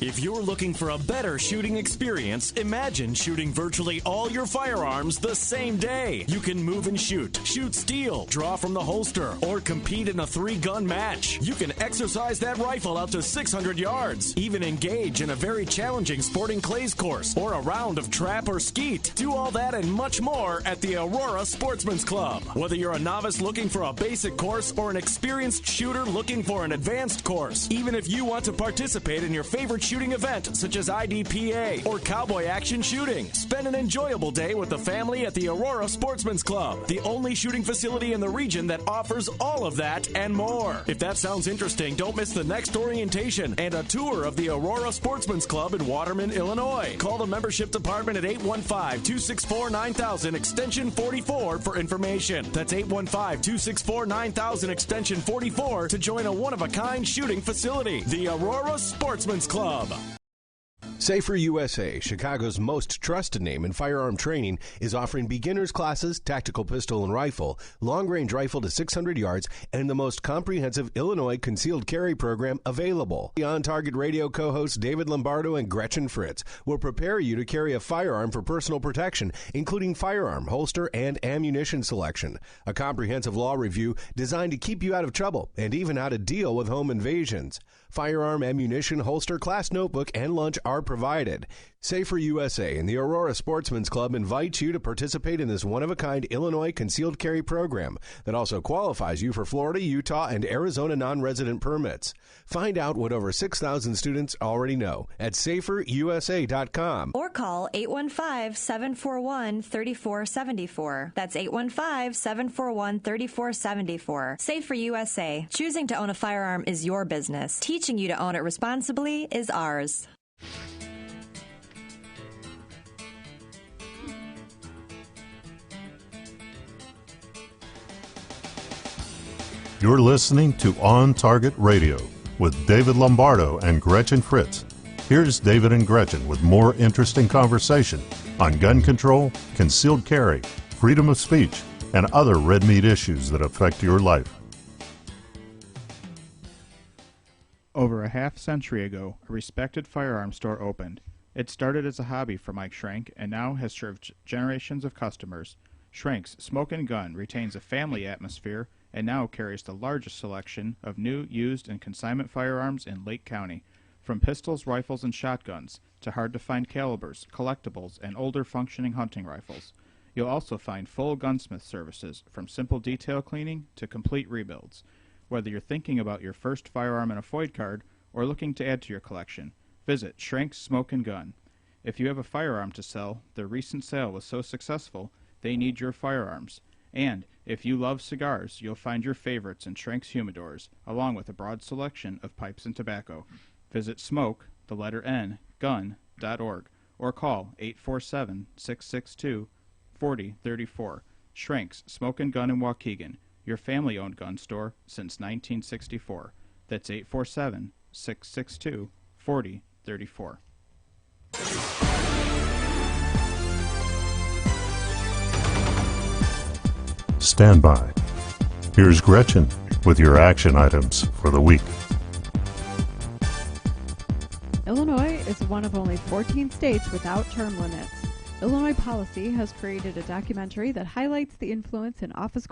If you're looking for a better shooting experience, imagine shooting virtually all your firearms the same day. You can move and shoot steel, draw from the holster, or compete in a 3-gun match. You can exercise that rifle out to 600 yards, even engage in a very challenging sporting clays course or a round of trap or skeet. Do all that and much more at the Aurora Sportsman's Club. Whether you're a novice looking for a basic course or an experienced shooter looking for an advanced course, even if you want to participate in your favorite shooting event such as IDPA or cowboy action shooting, spend an enjoyable day with the family at the Aurora Sportsman's Club, the only shooting facility in the region that offers all of that and more. If that sounds interesting, don't miss the next orientation and a tour of the Aurora Sportsman's Club in Waterman, Illinois. Call the membership department at 815-264-9000 extension 44 for information. That's 815-264-9000 extension 44 to join a one-of-a-kind shooting facility. The Aurora Sportsman's Club. Safer USA, Chicago's most trusted name in firearm training, is offering beginners classes, tactical pistol and rifle, long-range rifle to 600 yards, and the most comprehensive Illinois concealed carry program available. The On Target Radio co-hosts David Lombardo and Gretchen Fritz will prepare you to carry a firearm for personal protection, including firearm, holster, and ammunition selection. A comprehensive law review designed to keep you out of trouble and even how to deal with home invasions. Firearm, ammunition, holster, class notebook, and lunch are provided. Safer USA and the Aurora Sportsman's Club invites you to participate in this one-of-a-kind Illinois concealed carry program that also qualifies you for Florida, Utah, and Arizona non-resident permits. Find out what over 6,000 students already know at saferusa.com. Or call 815-741-3474. That's 815-741-3474. Safer USA. Choosing to own a firearm is your business. Teaching you to own it responsibly is ours. You're listening to On Target Radio with David Lombardo and Gretchen Fritz. Here's David and Gretchen with more interesting conversation on gun control, concealed carry, freedom of speech, and other red meat issues that affect your life. Over a half century ago, a respected firearms store opened. It started as a hobby for Mike Schrank and now has served generations of customers. Schrank's Smoke and Gun retains a family atmosphere and now carries the largest selection of new, used, and consignment firearms in Lake County. From pistols, rifles, and shotguns to hard-to-find calibers, collectibles, and older functioning hunting rifles. You'll also find full gunsmith services, from simple detail cleaning to complete rebuilds. Whether you're thinking about your first firearm in a FOID card or looking to add to your collection, visit Schrank's Smoke and Gun. If you have a firearm to sell, their recent sale was so successful, they need your firearms. And if you love cigars, you'll find your favorites in Schrank's humidors, along with a broad selection of pipes and tobacco. Visit smoke, the letter N, gun.org, or call 847-662-4034. Schrank's Smoke and Gun in Waukegan, your family-owned gun store since 1964. That's 847-662-4034. Stand by. Here's Gretchen with your action items for the week. Illinois is one of only 14 states without term limits. Illinois policy has created a documentary that highlights the influence an office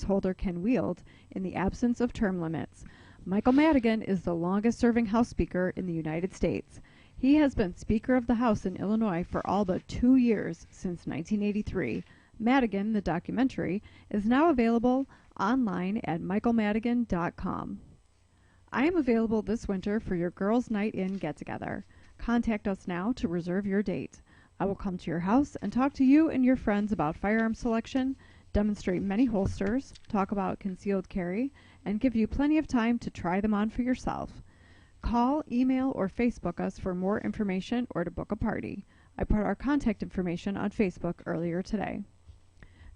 holder can wield in the absence of term limits. Michael Madigan is the longest-serving House Speaker in the United States. He has been Speaker of the House in Illinois for all but 2 years since 1983. Madigan, the documentary, is now available online at michaelmadigan.com. I am available this winter for your Girls' Night In get-together. Contact us now to reserve your date. I will come to your house and talk to you and your friends about firearm selection, demonstrate many holsters, talk about concealed carry, and give you plenty of time to try them on for yourself. Call, email, or Facebook us for more information or to book a party. I put our contact information on Facebook earlier today.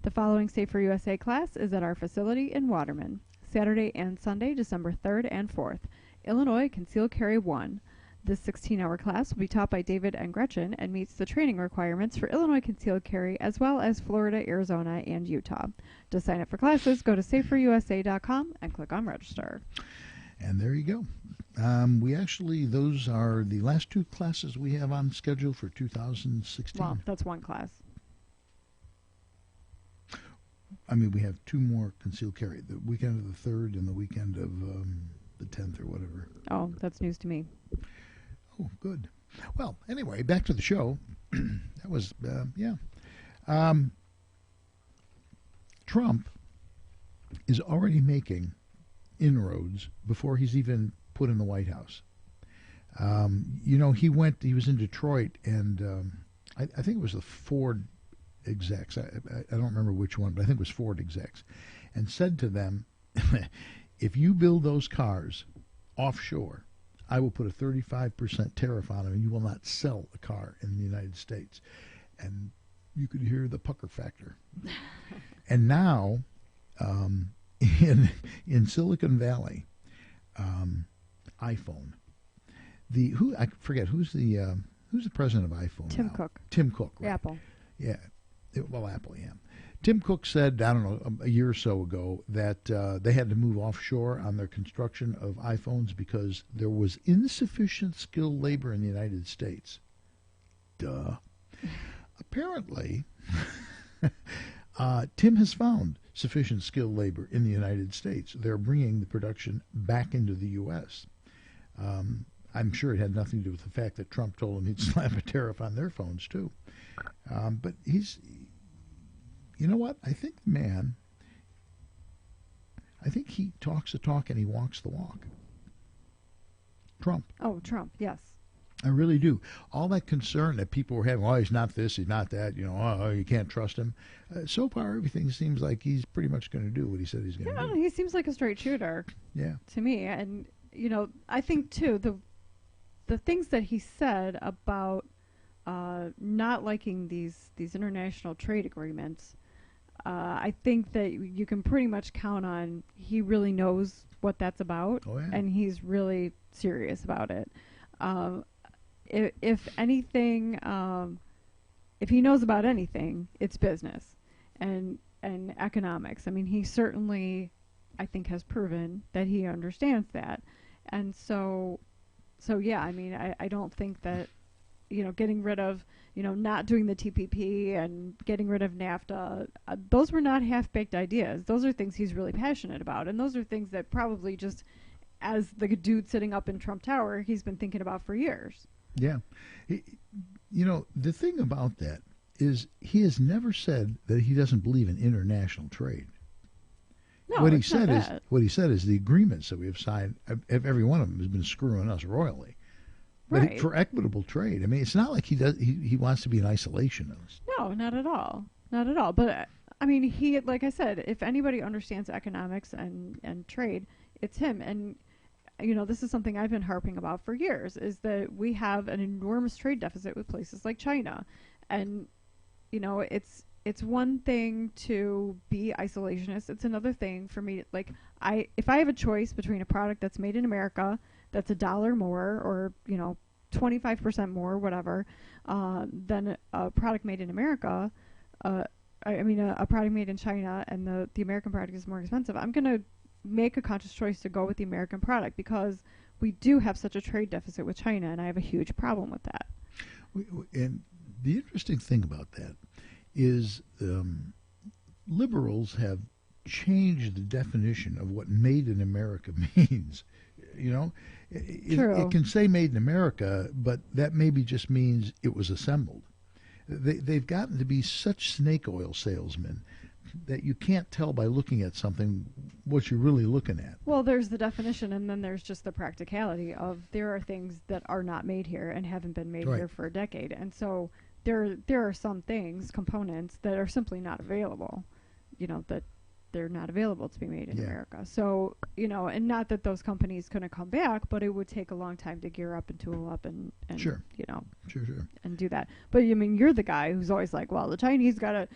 The following Safer USA class is at our facility in Waterman, Saturday and Sunday, December 3rd and 4th. Illinois Concealed Carry 1. This 16-hour class will be taught by David and Gretchen and meets the training requirements for Illinois Concealed Carry as well as Florida, Arizona, and Utah. To sign up for classes, go to saferusa.com and click on register. And there you go. Those are the last two classes we have on schedule for 2016. Well, that's one class. We have two more concealed carry, the weekend of the 3rd and the weekend of the 10th or whatever. Oh, that's news to me. Oh, good. Well, anyway, back to the show. That was, Trump is already making inroads before he's even put in the White House. He was in Detroit, and I think it was the Ford execs, I don't remember which one, but I think it was Ford execs, and said to them, if you build those cars offshore, I will put a 35% tariff on them, and you will not sell a car in the United States. And you could hear the pucker factor. And now, in Silicon Valley, iPhone, I forget who's the president of iPhone. Tim now? Cook. Tim Cook, right? Apple. Yeah. Apple, yeah. Tim Cook said, I don't know, a year or so ago, that they had to move offshore on their construction of iPhones because there was insufficient skilled labor in the United States. Duh. Apparently, Tim has found sufficient skilled labor in the United States. They're bringing the production back into the U.S. I'm sure it had nothing to do with the fact that Trump told him he'd slap a tariff on their phones, too. But you know what? I think he talks the talk and he walks the walk. Trump. Oh, Trump, yes. I really do. All that concern that people were having, he's not this, he's not that, you can't trust him. So far, everything seems like he's pretty much going to do what he said he's going to do. He seems like a straight shooter. Yeah. To me. And, I think, too, the things that he said about not liking these international trade agreements, I think that you can pretty much count on he really knows what that's about, and he's really serious about it. If anything, if he knows about anything, it's business and economics. I mean, he certainly, I think, has proven that he understands that. And so yeah, I mean, I don't think that, getting rid of, not doing the TPP and getting rid of NAFTA, those were not half-baked ideas. Those are things he's really passionate about. And those are things that probably just, as the dude sitting up in Trump Tower, he's been thinking about for years. Yeah. The thing about that is he has never said that he doesn't believe in international trade. No, what he said is the agreements that we have signed, every one of them has been screwing us royally. But Right. for equitable trade, I mean, it's not like he wants to be an isolationist. No, not at all. Not at all. But, I mean, he, like I said, if anybody understands economics and trade, it's him. And, this is something I've been harping about for years, is that we have an enormous trade deficit with places like China. And, it's one thing to be isolationist. It's another thing for me, if I have a choice between a product that's made in America that's $1 more or, 25% more, whatever, than a product made in America, a product made in China, and the American product is more expensive, I'm going to make a conscious choice to go with the American product because we do have such a trade deficit with China, and I have a huge problem with that. And the interesting thing about that is liberals have changed the definition of what made in America means. It can say made in America, but that maybe just means it was assembled. They've gotten to be such snake oil salesmen that you can't tell by looking at something what you're really looking at. Well, there's the definition, and then there's just the practicality of there are things that are not made here and haven't been made here for a decade. And so there are some things, components, that are simply not available, that they're not available to be made in America. So, and not that those companies couldn't come back, but it would take a long time to gear up and tool up and Sure, and do that. But I mean, you're the guy who's always like, well, the Chinese gotta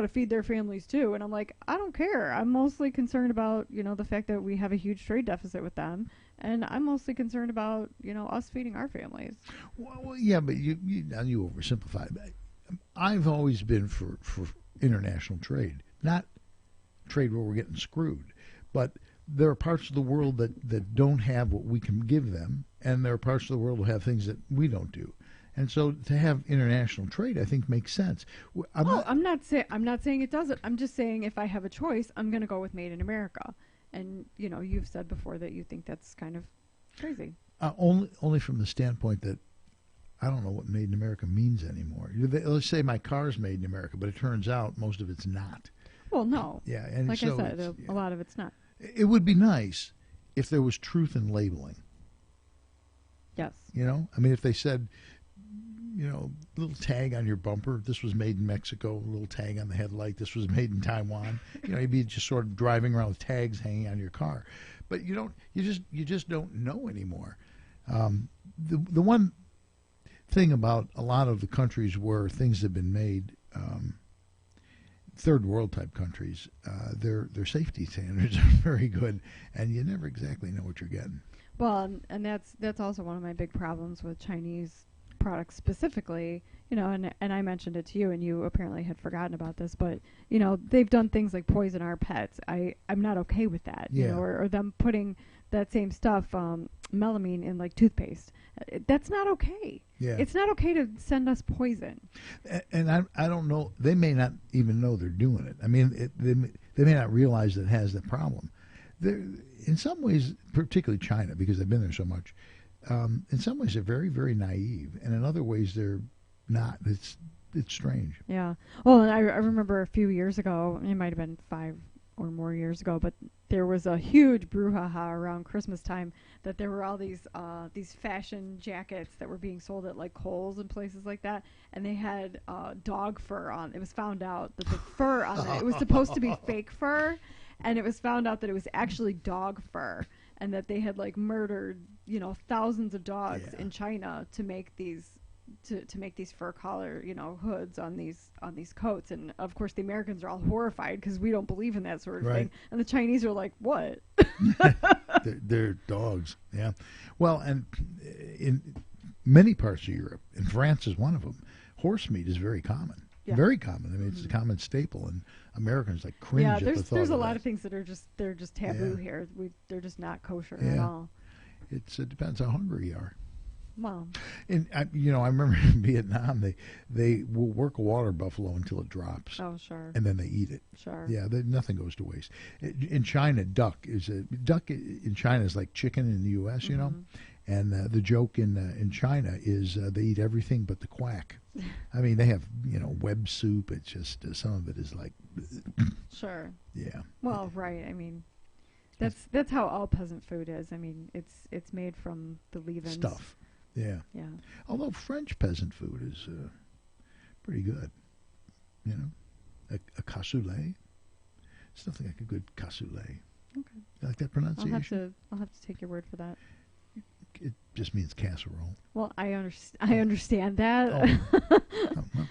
feed their families too. And I'm like, I don't care. I'm mostly concerned about, the fact that we have a huge trade deficit with them. And I'm mostly concerned about, us feeding our families. Well, yeah, but you oversimplify. I've always been for international trade, not trade where we're getting screwed. But there are parts of the world that don't have what we can give them, and there are parts of the world that have things that we don't do. And so to have international trade, I think, makes sense. I'm not saying it doesn't. I'm just saying if I have a choice, I'm going to go with Made in America. And, you've said before that you think that's kind of crazy. Only from the standpoint that I don't know what made in America means anymore. Let's say my car's made in America, but it turns out most of it's not. Well, no. Yeah, and like so I said, a lot of it's not. It would be nice if there was truth in labeling. Yes. If they said, little tag on your bumper, this was made in Mexico, a little tag on the headlight, this was made in Taiwan. You'd be just sort of driving around with tags hanging on your car. But you just don't know anymore. The one thing about a lot of the countries where things have been made, third world type countries, their safety standards are very good, and you never exactly know what you're getting. Well, and that's also one of my big problems with Chinese products specifically, and I mentioned it to you, and you apparently had forgotten about this, but they've done things like poison our pets. I'm not okay with that, or them putting that same stuff, melamine, in like toothpaste. That's not okay. Yeah. It's not okay to send us poison. And I don't know. They may not even know they're doing it. I mean, they may not realize that it has the problem. In some ways, particularly China, because they've been there so much, in some ways they're very, very naive, and in other ways they're not. It's strange. Yeah. Well, and I remember a few years ago, it might have been 5 or more years ago, but there was a huge brouhaha around Christmas time that there were all these fashion jackets that were being sold at like Kohl's and places like that, and they had dog fur on. It was found out that the fur on it was supposed to be fake fur, and it was found out that it was actually dog fur, and that they had like murdered thousands of dogs in China to make these to make these fur collar, hoods on these coats, and of course the Americans are all horrified because we don't believe in that sort of thing, and the Chinese are like, what? they're dogs, yeah. Well, and in many parts of Europe, and France is one of them, horse meat is very common. Yeah. Very common. I mean, it's a common staple, and Americans like cringe at the thought of there's a that. lot of things that are just taboo here. They're just not kosher at all. It depends how hungry you are. Well, and I remember in Vietnam, they will work a water buffalo until it drops. Oh, sure. And then they eat it. Sure. Yeah, nothing goes to waste. In China, duck in China is like chicken in the U.S. And the joke in China is they eat everything but the quack. I mean, they have web soup. It's just some of it is like. Sure. Yeah. Well, right. I mean, that's how all peasant food is. I mean, it's made from the leavings. Stuff. Yeah. Yeah. Although French peasant food is pretty good. A cassoulet. It's nothing like a good cassoulet. Okay. You like that pronunciation? I'll have to take your word for that. It just means casserole. Well, I understand that. Oh.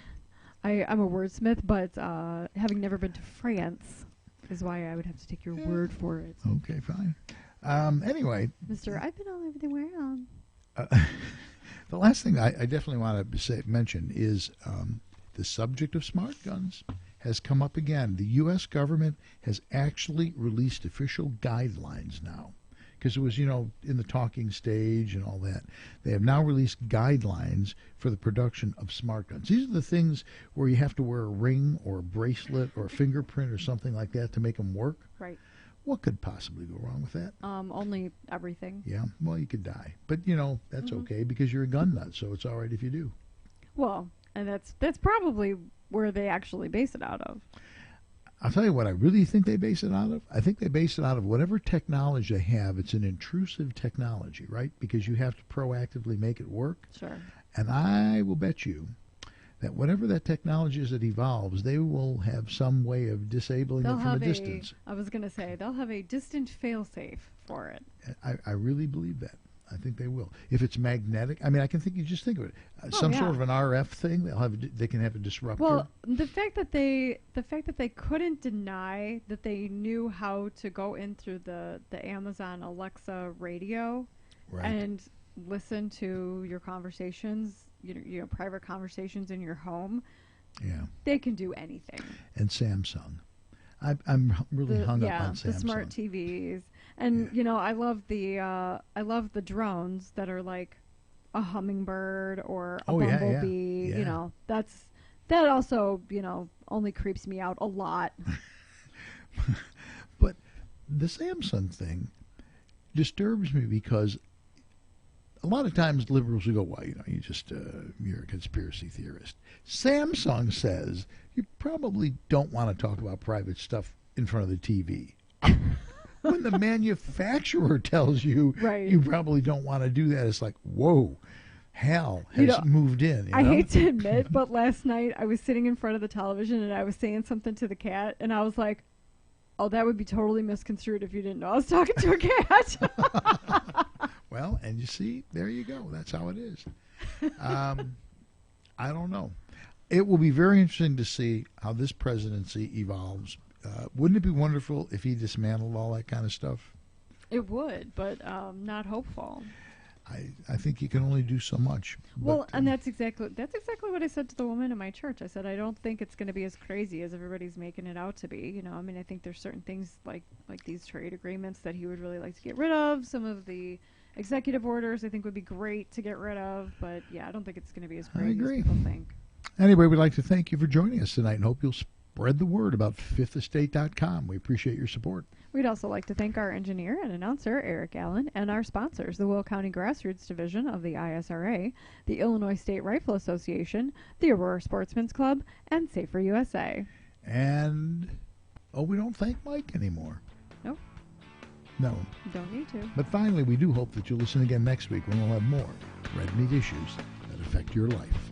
I'm a wordsmith, but having never been to France is why I would have to take your word for it. Okay, fine. Anyway, Mister, I've been all over the world. The last thing I definitely want to mention is the subject of smart guns has come up again. The U.S. government has actually released official guidelines now, because it was, in the talking stage and all that. They have now released guidelines for the production of smart guns. These are the things where you have to wear a ring or a bracelet or a fingerprint or something like that to make them work. Right. What could possibly go wrong with that? Only everything. Yeah, well, you could die. But, that's okay because you're a gun nut, so it's all right if you do. Well, and that's probably where they actually base it out of. I'll tell you what I really think they base it out of. I think they base it out of whatever technology they have. It's an intrusive technology, right? Because you have to proactively make it work. Sure. And I will bet you that whatever that technology is that evolves, they will have some way of disabling it from a distance. I was going to say, they'll have a distant fail-safe for it. I really believe that. I think they will. If it's magnetic, I mean, you just think of it. Sort of an RF thing. They can have a disruptor. Well, the fact that they couldn't deny that they knew how to go in through the Amazon Alexa radio and listen to your conversations, private conversations in your home. Yeah. They can do anything. And Samsung. I'm really hung up on Samsung. The smart TVs. And I love the drones that are like a hummingbird or a bumblebee. Yeah. That also only creeps me out a lot. But the Samsung thing disturbs me because a lot of times liberals will go, well, you're a conspiracy theorist. Samsung says you probably don't want to talk about private stuff in front of the TV. When the manufacturer tells you you probably don't want to do that, it's like, whoa, hell has moved in. I hate to admit, but last night I was sitting in front of the television and I was saying something to the cat, and I was like, oh, that would be totally misconstrued if you didn't know I was talking to a cat. Well, and you see, there you go. That's how it is. I don't know. It will be very interesting to see how this presidency evolves. Wouldn't it be wonderful if he dismantled all that kind of stuff? It would, but not hopeful. I think you can only do so much. Well, and that's exactly what I said to the woman in my church. I said, I don't think it's going to be as crazy as everybody's making it out to be. I think there's certain things like these trade agreements that he would really like to get rid of. Some of the executive orders I think would be great to get rid of, but I don't think it's going to be as crazy as people think. Anyway, we'd like to thank you for joining us tonight and hope you'll spread the word about fifthestate.com. We appreciate your support. We'd also like to thank our engineer and announcer, Eric Allen, and our sponsors, the Will County Grassroots Division of the ISRA, the Illinois State Rifle Association, the Aurora Sportsman's Club, and Safer USA. And, we don't thank Mike anymore. Nope. No. Don't need to. But finally, we do hope that you'll listen again next week when we'll have more Red Meat issues that affect your life.